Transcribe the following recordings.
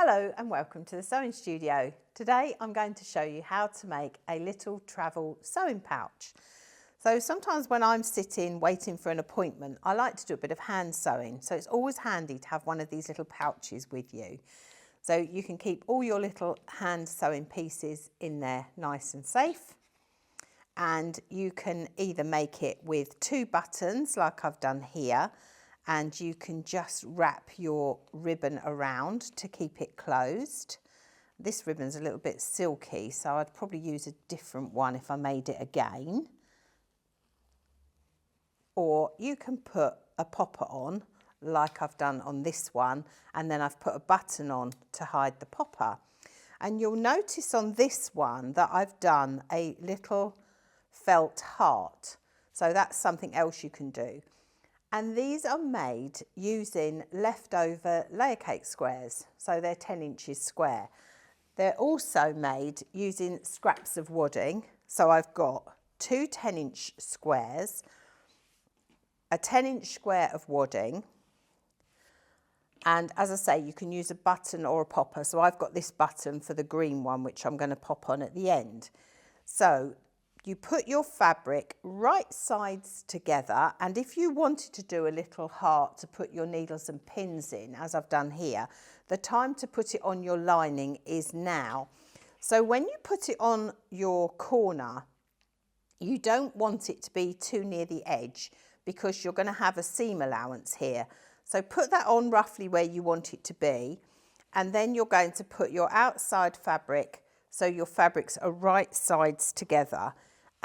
Hello and welcome to the sewing studio. Today I'm going to show you how to make a little travel sewing pouch. So sometimes when I'm sitting waiting for an appointment, I like to do a bit of hand sewing. So it's always handy to have one of these little pouches with you. So you can keep all your little hand sewing pieces in there nice and safe. And you can either make it with 2 buttons like I've done here, and you can just wrap your ribbon around to keep it closed. This ribbon's a little bit silky, so I'd probably use a different one if I made it again. Or you can put a popper on like I've done on this one, and then I've put a button on to hide the popper. And you'll notice on this one that I've done a little felt heart. So that's something else you can do. And these are made using leftover layer cake squares, so they're 10 inches square. They're also made using scraps of wadding, so I've got 2 10-inch squares, a 10-inch square of wadding, and as I say, you can use a button or a popper, so I've got this button for the green one, which I'm going to pop on at the end. So you put your fabric right sides together, and if you wanted to do a little heart to put your needles and pins in, as I've done here, the time to put it on your lining is now. So when you put it on your corner, you don't want it to be too near the edge because you're going to have a seam allowance here. So put that on roughly where you want it to be, and then you're going to put your outside fabric so your fabrics are right sides together.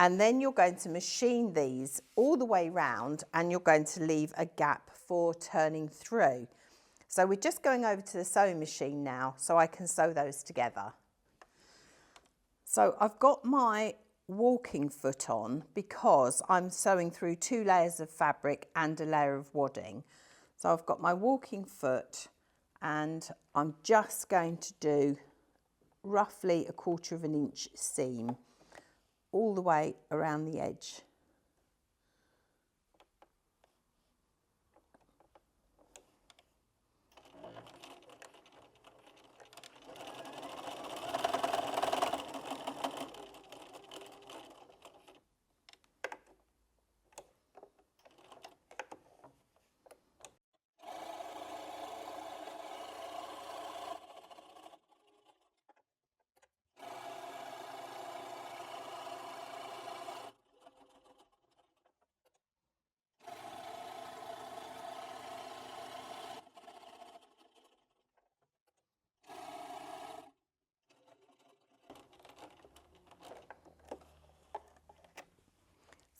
And then you're going to machine these all the way round, and you're going to leave a gap for turning through. So we're just going over to the sewing machine now so I can sew those together. So I've got my walking foot on because I'm sewing through 2 layers of fabric and a layer of wadding. So I've got my walking foot, and I'm just going to do roughly 1/4 inch seam all the way around the edge.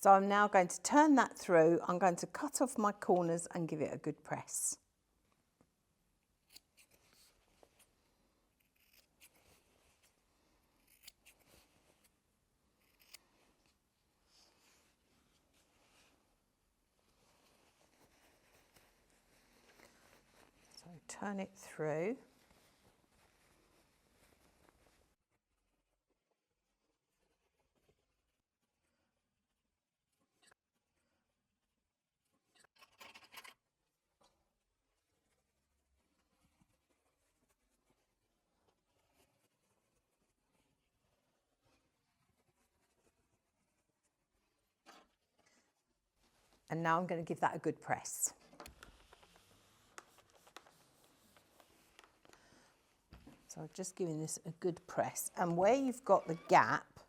So I'm now going to turn that through. I'm going to cut off my corners and give it a good press. So turn it through. And now I'm going to give that a good press. So I'm just giving this a good press. And where you've got the gap,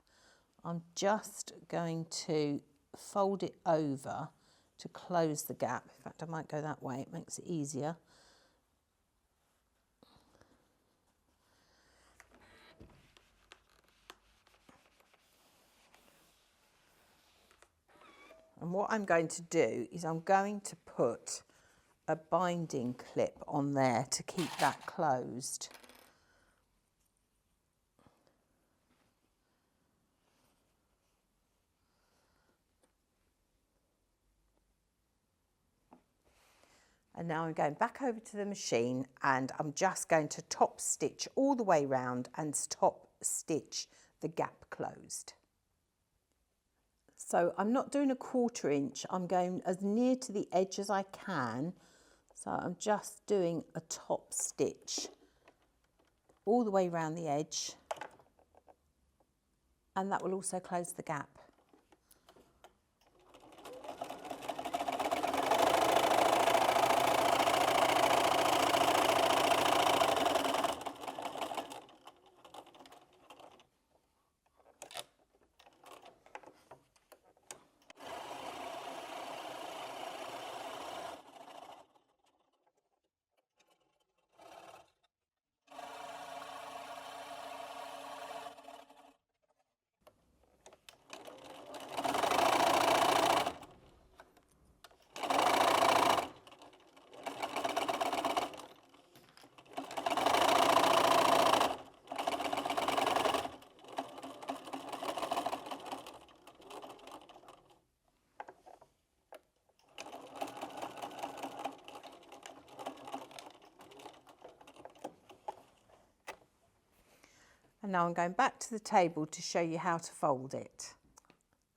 I'm just going to fold it over to close the gap. In fact, I might go that way, it makes it easier. And what I'm going to do is I'm going to put a binding clip on there to keep that closed. And now I'm going back over to the machine, and I'm just going to top stitch all the way round and top stitch the gap closed. So I'm not doing 1/4 inch, I'm going as near to the edge as I can. So I'm just doing a top stitch all the way around the edge, and that will also close the gap. And now I'm going back to the table to show you how to fold it.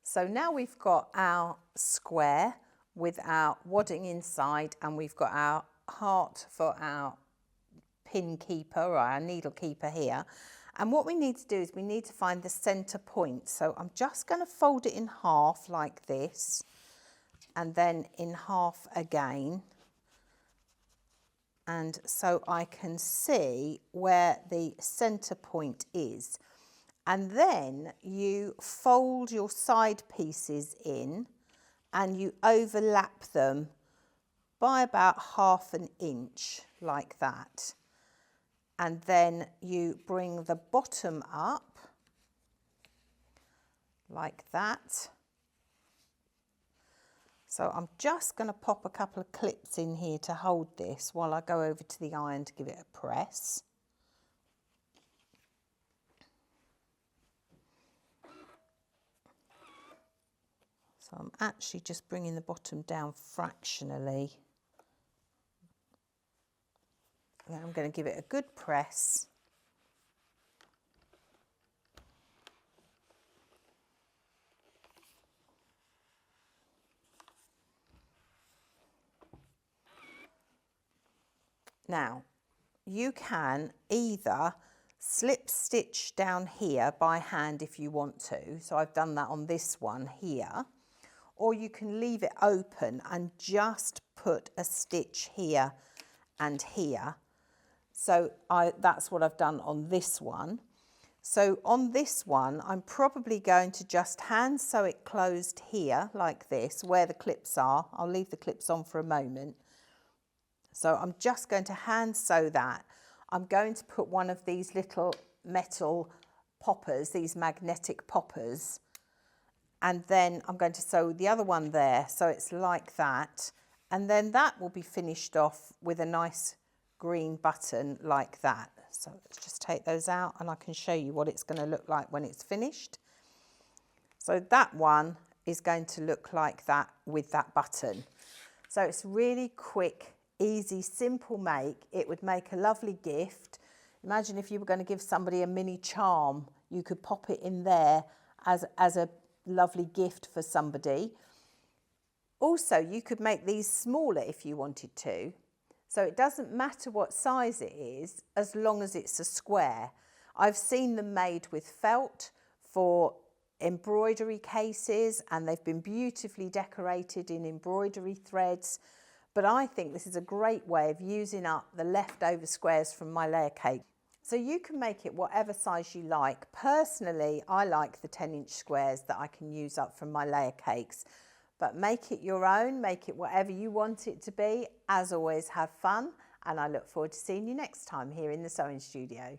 So now we've got our square with our wadding inside, and we've got our heart for our pin keeper or our needle keeper here. And what we need to do is we need to find the center point. So I'm just going to fold it in half like this, and then in half again. And so I can see where the center point is. And then you fold your side pieces in and you overlap them by about 1/2 inch like that. And then you bring the bottom up like that. So I'm just going to pop a couple of clips in here to hold this while I go over to the iron to give it a press. So I'm actually just bringing the bottom down fractionally. And I'm going to give it a good press. Now, you can either slip stitch down here by hand if you want to. So I've done that on this one here. Or you can leave it open and just put a stitch here and here. So that's what I've done on this one. So on this one, I'm probably going to just hand sew it closed here like this, where the clips are. I'll leave the clips on for a moment. So I'm just going to hand sew that. I'm going to put one of these little metal poppers, these magnetic poppers, and then I'm going to sew the other one there. So it's like that. And then that will be finished off with a nice green button like that. So let's just take those out and I can show you what it's going to look like when it's finished. So that one is going to look like that with that button. So it's really quick, easy, simple make. It would make a lovely gift. Imagine if you were going to give somebody a mini charm, you could pop it in there as a lovely gift for somebody. Also, you could make these smaller if you wanted to. So it doesn't matter what size it is, as long as it's a square. I've seen them made with felt for embroidery cases, and they've been beautifully decorated in embroidery threads. But I think this is a great way of using up the leftover squares from my layer cake. So you can make it whatever size you like. Personally, I like the 10-inch squares that I can use up from my layer cakes. But make it your own, make it whatever you want it to be. As always, have fun, and I look forward to seeing you next time here in the sewing studio.